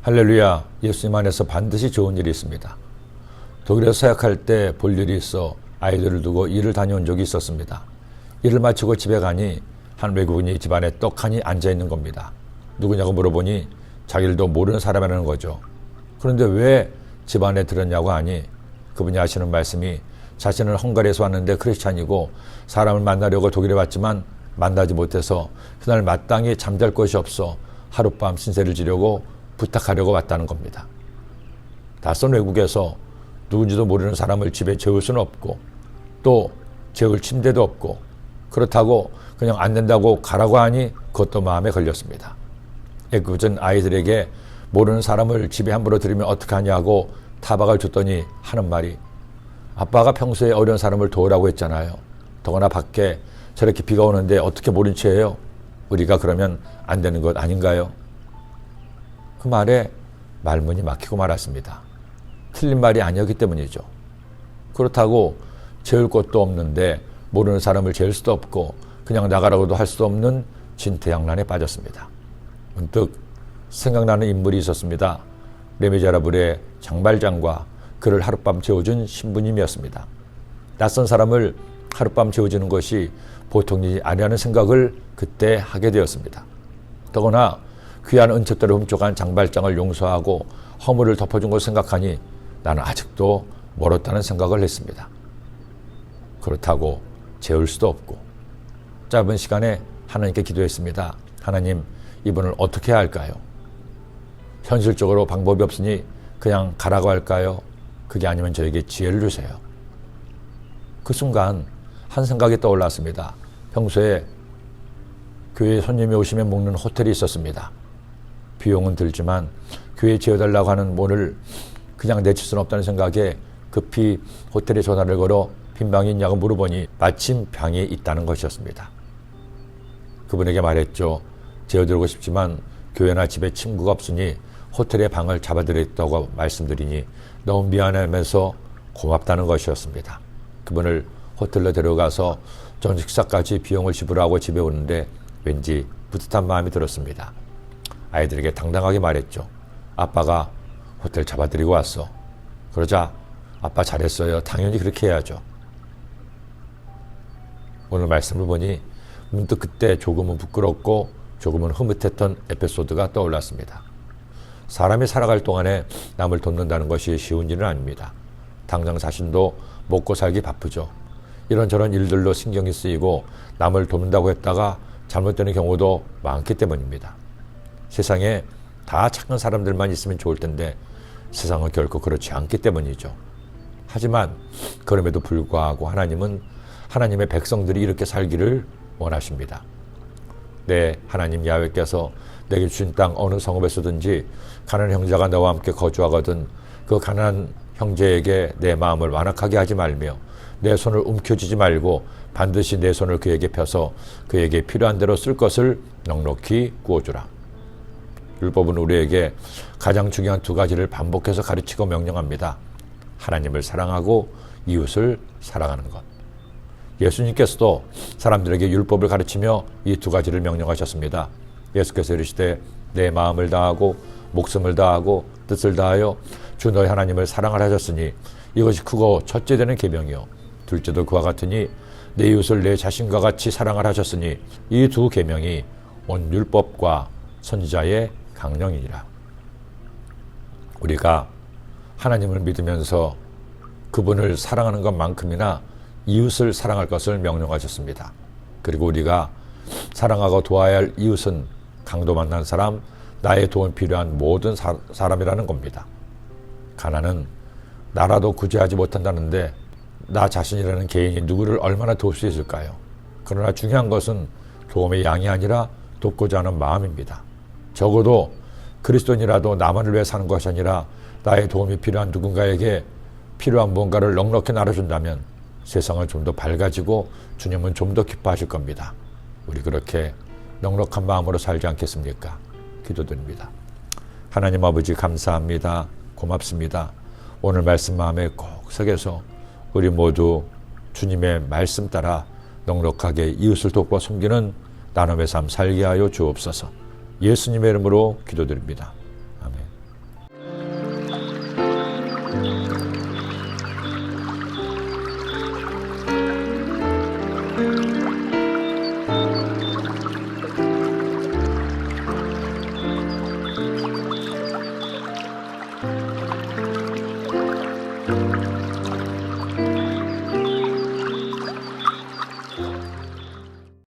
할렐루야, 예수님 안에서 반드시 좋은 일이 있습니다. 독일에서 사역할 때 볼 일이 있어 아이들을 두고 일을 다녀온 적이 있었습니다. 일을 마치고 집에 가니 한 외국인이 집안에 떡하니 앉아있는 겁니다. 누구냐고 물어보니 자기들도 모르는 사람이라는 거죠. 그런데 왜 집안에 들었냐고 하니 그분이 하시는 말씀이 자신은 헝가리에서 왔는데 크리스찬이고 사람을 만나려고 독일에 왔지만 만나지 못해서 그날 마땅히 잠잘 곳이 없어 하룻밤 신세를 지려고 부탁하려고 왔다는 겁니다. 낯선 외국에서 누군지도 모르는 사람을 집에 재울 수는 없고 또 재울 침대도 없고 그렇다고 그냥 안 된다고 가라고 하니 그것도 마음에 걸렸습니다. 애꿎은 아이들에게 모르는 사람을 집에 함부로 들이면 어떡하냐고 타박을 줬더니 하는 말이 아빠가 평소에 어려운 사람을 도우라고 했잖아요. 더구나 밖에 저렇게 비가 오는데 어떻게 모른 채예요? 우리가 그러면 안 되는 것 아닌가요? 그 말에 말문이 막히고 말았습니다. 틀린 말이 아니었기 때문이죠. 그렇다고 재울 곳도 없는데 모르는 사람을 재울 수도 없고 그냥 나가라고도 할 수도 없는 진퇴양난에 빠졌습니다. 문득 생각나는 인물이 있었습니다. 레미제라블의 장발장과 그를 하룻밤 재워준 신부님이었습니다. 낯선 사람을 하룻밤 재워주는 것이 보통 일이 아니라는 생각을 그때 하게 되었습니다. 더구나 귀한 은첩들을 훔쳐간 장발장을 용서하고 허물을 덮어준 것을 생각하니 나는 아직도 멀었다는 생각을 했습니다. 그렇다고 재울 수도 없고 짧은 시간에 하나님께 기도했습니다. 하나님, 이분을 어떻게 해야 할까요? 현실적으로 방법이 없으니 그냥 가라고 할까요? 그게 아니면 저에게 지혜를 주세요. 그 순간 한 생각이 떠올랐습니다. 평소에 교회에 손님이 오시면 묵는 호텔이 있었습니다. 비용은 들지만 교회에 재워달라고 하는 문을 그냥 내칠 수는 없다는 생각에 급히 호텔에 전화를 걸어 빈 방이 있냐고 물어보니 마침 방이 있다는 것이었습니다. 그분에게 말했죠. 재워드리고 싶지만 교회나 집에 친구가 없으니 호텔에 방을 잡아드렸다고 말씀드리니 너무 미안하면서 고맙다는 것이었습니다. 그분을 호텔로 데려가서 저녁 식사까지 비용을 지불하고 집에 오는데 왠지 뿌듯한 마음이 들었습니다. 아이들에게 당당하게 말했죠. 아빠가 호텔 잡아드리고 왔어. 그러자 아빠 잘했어요. 당연히 그렇게 해야죠. 오늘 말씀을 보니 문득 그때 조금은 부끄럽고 조금은 흐뭇했던 에피소드가 떠올랐습니다. 사람이 살아갈 동안에 남을 돕는다는 것이 쉬운 일은 아닙니다. 당장 자신도 먹고 살기 바쁘죠. 이런저런 일들로 신경이 쓰이고 남을 돕는다고 했다가 잘못되는 경우도 많기 때문입니다. 세상에 다 착한 사람들만 있으면 좋을 텐데 세상은 결코 그렇지 않기 때문이죠. 하지만 그럼에도 불구하고 하나님은 하나님의 백성들이 이렇게 살기를 원하십니다. 네, 하나님 야훼께서 내게 주신 땅 어느 성읍에서든지 가난한 형제가 너와 함께 거주하거든 그 가난한 형제에게 내 마음을 완악하게 하지 말며 내 손을 움켜쥐지 말고 반드시 내 손을 그에게 펴서 그에게 필요한 대로 쓸 것을 넉넉히 구워주라. 율법은 우리에게 가장 중요한 두 가지를 반복해서 가르치고 명령합니다. 하나님을 사랑하고 이웃을 사랑하는 것. 예수님께서도 사람들에게 율법을 가르치며 이 두 가지를 명령하셨습니다. 예수께서 이르시되 내 마음을 다하고 목숨을 다하고 뜻을 다하여 주 너희 하나님을 사랑하라 하셨으니 이것이 크고 첫째 되는 계명이요 둘째도 그와 같으니 내 이웃을 내 자신과 같이 사랑하라 하셨으니 이 두 계명이 온 율법과 선지자의 강령이니라. 우리가 하나님을 믿으면서 그분을 사랑하는 것만큼이나 이웃을 사랑할 것을 명령하셨습니다. 그리고 우리가 사랑하고 도와야 할 이웃은 강도 만난 사람, 나의 도움 필요한 모든 사람이라는 겁니다. 가난은 나라도 구제하지 못한다는데 나 자신이라는 개인이 누구를 얼마나 도울 수 있을까요? 그러나 중요한 것은 도움의 양이 아니라 돕고자 하는 마음입니다. 적어도 그리스도인이라도 나만을 위해 사는 것이 아니라 나의 도움이 필요한 누군가에게 필요한 무언가를 넉넉히 나눠준다면 세상은 좀 더 밝아지고 주님은 좀 더 기뻐하실 겁니다. 우리 그렇게 넉넉한 마음으로 살지 않겠습니까? 기도드립니다. 하나님 아버지 감사합니다. 고맙습니다. 오늘 말씀 마음에 꼭 새겨서 우리 모두 주님의 말씀 따라 넉넉하게 이웃을 돕고 섬기는 나눔의 삶 살게 하여 주옵소서. 예수님의 이름으로 기도드립니다. 아멘.